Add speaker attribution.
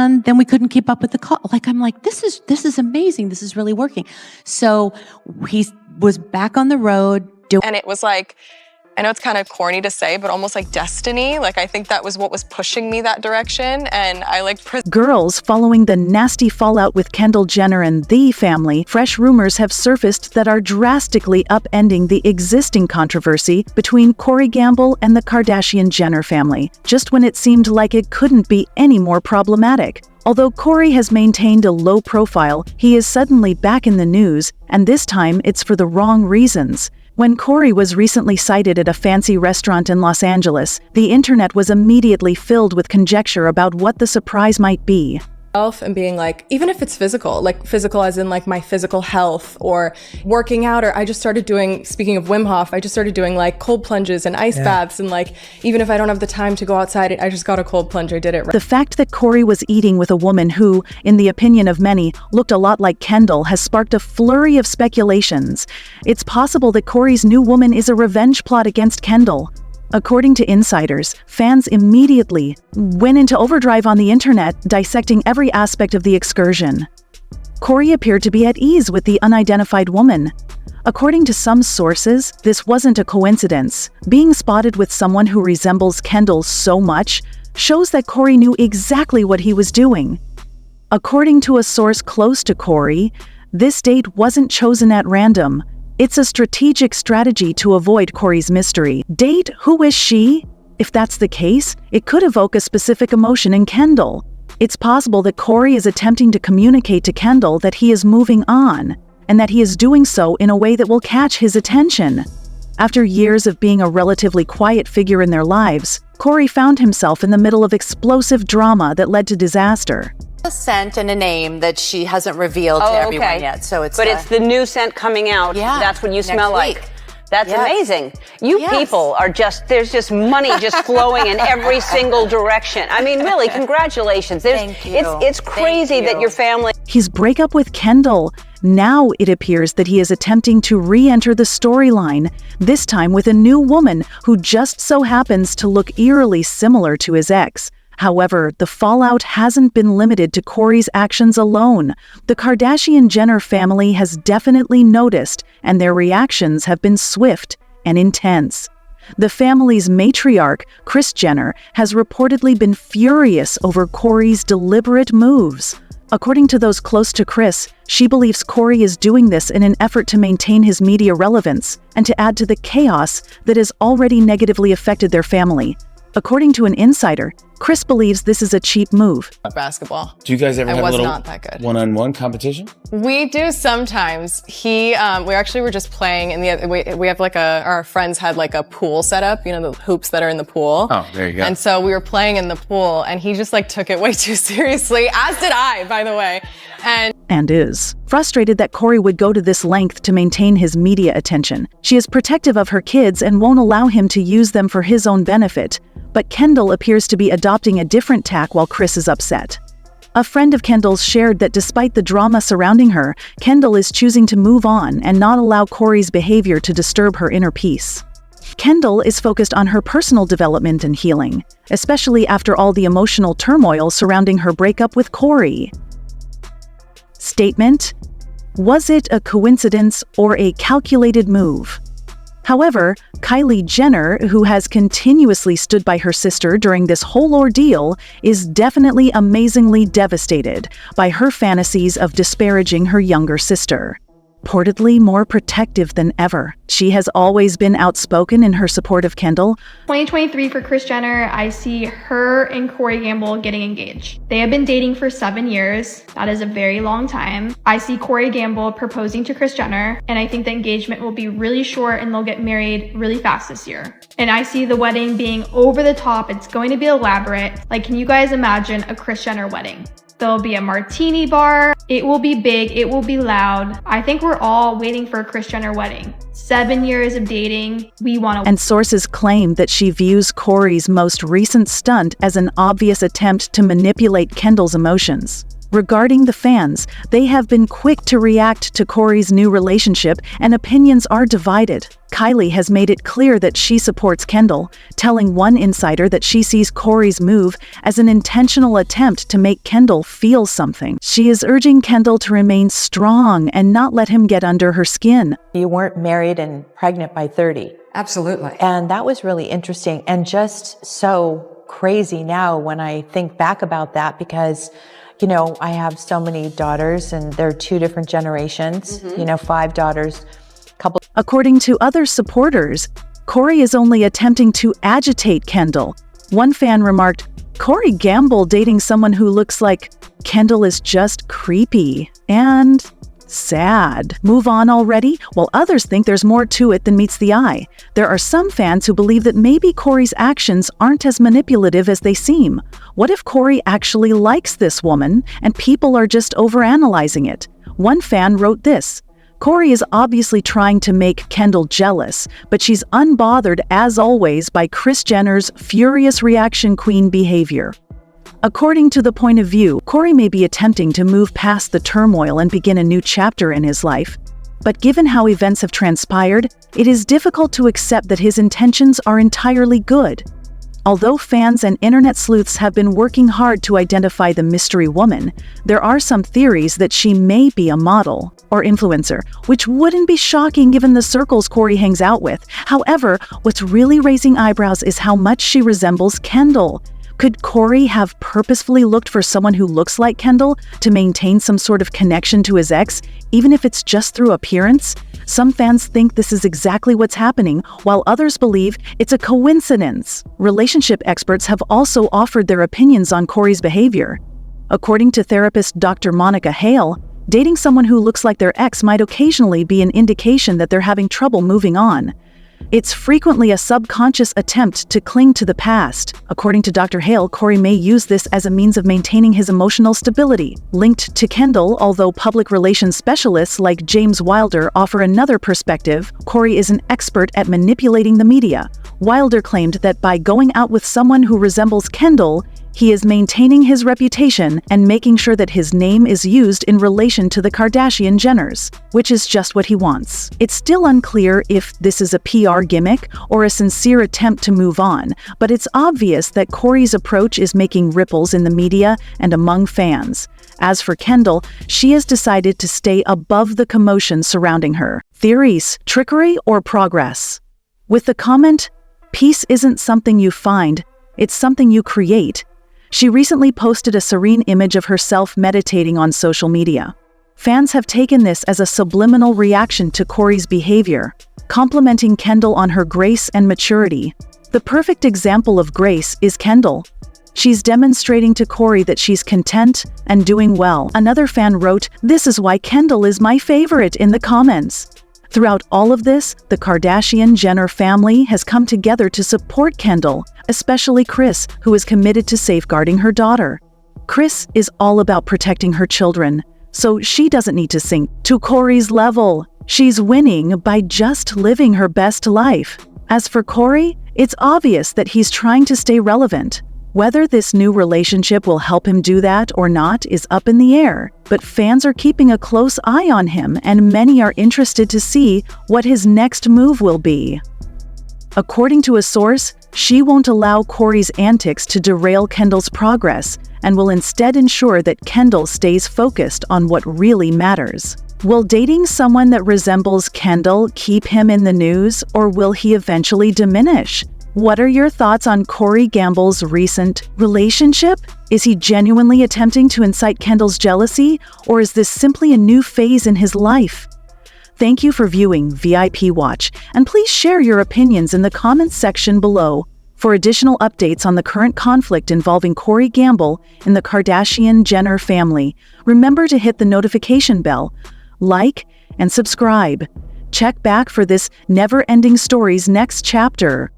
Speaker 1: and then we couldn't keep up with the call. Like, I'm like, this is amazing. This is really working. So he was back on the road doing.
Speaker 2: And it was like, I know it's kind of corny to say, but almost like destiny. Like, I think that was what was pushing me that direction. And I like
Speaker 3: girls, following the nasty fallout with Kendall Jenner and the family, fresh rumors have surfaced that are drastically upending the existing controversy between Corey Gamble and the Kardashian-Jenner family, just when it seemed like it couldn't be any more problematic. Although Corey has maintained a low profile, he is suddenly back in the news, and this time it's for the wrong reasons. When Corey was recently sighted at a fancy restaurant in Los Angeles, the internet was immediately filled with conjecture about what the surprise might be.
Speaker 2: And being like, even if it's physical, like physical as in like my physical health or working out, or I just started doing, speaking of Wim Hof, I just started doing like cold plunges and ice baths, and like, even if I don't have the time to go outside, I just got a cold plunge, I did it right.
Speaker 3: The fact that Corey was eating with a woman who, in the opinion of many, looked a lot like Kendall has sparked a flurry of speculations. It's possible that Corey's new woman is a revenge plot against Kendall. According to insiders, fans immediately went into overdrive on the internet, dissecting every aspect of the excursion. Corey appeared to be at ease with the unidentified woman. According to some sources, this wasn't a coincidence. Being spotted with someone who resembles Kendall so much shows that Corey knew exactly what he was doing. According to a source close to Corey, this date wasn't chosen at random. It's a strategic strategy to avoid Corey's mystery. Date, who is she? If that's the case, it could evoke a specific emotion in Kendall. It's possible that Corey is attempting to communicate to Kendall that he is moving on, and that he is doing so in a way that will catch his attention. After years of being a relatively quiet figure in their lives, Corey found himself in the middle of explosive drama that led to disaster.
Speaker 4: A scent and a name that she hasn't revealed to everyone yet. So it's
Speaker 5: it's the new scent coming out.
Speaker 4: Yeah,
Speaker 5: that's what you smell
Speaker 4: week.
Speaker 5: like. That's amazing. You people are there's just money just flowing in every single direction. I mean, really, congratulations.
Speaker 4: Thank you.
Speaker 5: It's crazy that your family.
Speaker 3: His breakup with Kendall. Now it appears that he is attempting to re-enter the storyline, this time with a new woman who just so happens to look eerily similar to his ex. However, the fallout hasn't been limited to Corey's actions alone. The Kardashian-Jenner family has definitely noticed, and their reactions have been swift and intense. The family's matriarch, Kris Jenner, has reportedly been furious over Corey's deliberate moves. According to those close to Kris, she believes Corey is doing this in an effort to maintain his media relevance and to add to the chaos that has already negatively affected their family. According to an insider, Kris believes this is a cheap move.
Speaker 2: Basketball.
Speaker 6: Do you guys ever have a little
Speaker 2: not that good.
Speaker 6: one-on-one competition?
Speaker 2: We do sometimes. We actually were just playing in we have like our friends had like a pool set up, you know, the hoops that are in the pool.
Speaker 6: Oh, there you go.
Speaker 2: And so we were playing in the pool, and he just like took it way too seriously, as did I, by the way. And
Speaker 3: is frustrated that Corey would go to this length to maintain his media attention. She is protective of her kids and won't allow him to use them for his own benefit. But Kendall appears to be adopting a different tack while Kris is upset. A friend of Kendall's shared that despite the drama surrounding her, Kendall is choosing to move on and not allow Corey's behavior to disturb her inner peace. Kendall is focused on her personal development and healing, especially after all the emotional turmoil surrounding her breakup with Corey. Statement: was it a coincidence or a calculated move? However, Kylie Jenner, who has continuously stood by her sister during this whole ordeal, is definitely amazingly devastated by her fantasies of disparaging her younger sister. Reportedly more protective than ever, she has always been outspoken in her support of Kendall.
Speaker 7: 2023 for Kris Jenner, I see her and Corey Gamble getting engaged. They have been dating for 7 years. That is a very long time. I see Corey Gamble proposing to Kris Jenner, and I think the engagement will be really short and they'll get married really fast this year. And I see the wedding being over the top. It's going to be elaborate. Like, can you guys imagine a Kris Jenner wedding? There'll be a martini bar. It will be big. It will be loud. I think we're all waiting for a Kris Jenner wedding. 7 years of dating. We want to.
Speaker 3: And sources claim that she views Corey's most recent stunt as an obvious attempt to manipulate Kendall's emotions. Regarding the fans, they have been quick to react to Kory's new relationship, and opinions are divided. Kylie has made it clear that she supports Kendall, telling one insider that she sees Kory's move as an intentional attempt to make Kendall feel something. She is urging Kendall to remain strong and not let him get under her skin.
Speaker 6: You weren't married and pregnant by 30.
Speaker 8: Absolutely.
Speaker 6: And that was really interesting and just so crazy now when I think back about that, because I have so many daughters and they're 2 different generations, 5 daughters, couple.
Speaker 3: According to other supporters, Kory is only attempting to agitate Kendall. One fan remarked, "Kory Gamble dating someone who looks like Kendall is just creepy and sad. Move on already?" While others think there's more to it than meets the eye. There are some fans who believe that maybe Kory's actions aren't as manipulative as they seem. What if Kory actually likes this woman and people are just overanalyzing it? One fan wrote this: "Kory is obviously trying to make Kendall jealous, but she's unbothered as always by Kris Jenner's furious reaction queen behavior." According to the point of view, Kory may be attempting to move past the turmoil and begin a new chapter in his life. But given how events have transpired, it is difficult to accept that his intentions are entirely good. Although fans and internet sleuths have been working hard to identify the mystery woman, there are some theories that she may be a model or influencer, which wouldn't be shocking given the circles Kory hangs out with. However, what's really raising eyebrows is how much she resembles Kendall. Could Kory have purposefully looked for someone who looks like Kendall to maintain some sort of connection to his ex, even if it's just through appearance? Some fans think this is exactly what's happening, while others believe it's a coincidence. Relationship experts have also offered their opinions on Kory's behavior. According to therapist Dr. Monica Hale, dating someone who looks like their ex might occasionally be an indication that they're having trouble moving on. It's frequently a subconscious attempt to cling to the past. According to Dr. Hale, Kory may use this as a means of maintaining his emotional stability. Linked to Kendall, although public relations specialists like James Wilder offer another perspective, Kory is an expert at manipulating the media. Wilder claimed that by going out with someone who resembles Kendall, he is maintaining his reputation and making sure that his name is used in relation to the Kardashian Jenners, which is just what he wants. It's still unclear if this is a PR gimmick or a sincere attempt to move on, but it's obvious that Kory's approach is making ripples in the media and among fans. As for Kendall, she has decided to stay above the commotion surrounding her. Theories, trickery, or progress? With the comment, "Peace isn't something you find, it's something you create," she recently posted a serene image of herself meditating on social media. Fans have taken this as a subliminal reaction to Kory's behavior, complimenting Kendall on her grace and maturity. The perfect example of grace is Kendall. She's demonstrating to Kory that she's content and doing well. Another fan wrote, "This is why Kendall is my favorite," in the comments. Throughout all of this, the Kardashian Jenner family has come together to support Kendall, especially Kris, who is committed to safeguarding her daughter. Kris is all about protecting her children, so she doesn't need to sink to Kory's level. She's winning by just living her best life. As for Kory, it's obvious that he's trying to stay relevant. Whether this new relationship will help him do that or not is up in the air, but fans are keeping a close eye on him and many are interested to see what his next move will be. According to a source, she won't allow Kory's antics to derail Kendall's progress and will instead ensure that Kendall stays focused on what really matters. Will dating someone that resembles Kendall keep him in the news, or will he eventually diminish? What are your thoughts on Kory Gamble's recent relationship? Is he genuinely attempting to incite Kendall's jealousy, or is this simply a new phase in his life? Thank you for viewing VIP Watch, and please share your opinions in the comments section below. For additional updates on the current conflict involving Kory Gamble and the Kardashian Jenner family, remember to hit the notification bell, like, and subscribe. Check back for this never-ending story's next chapter.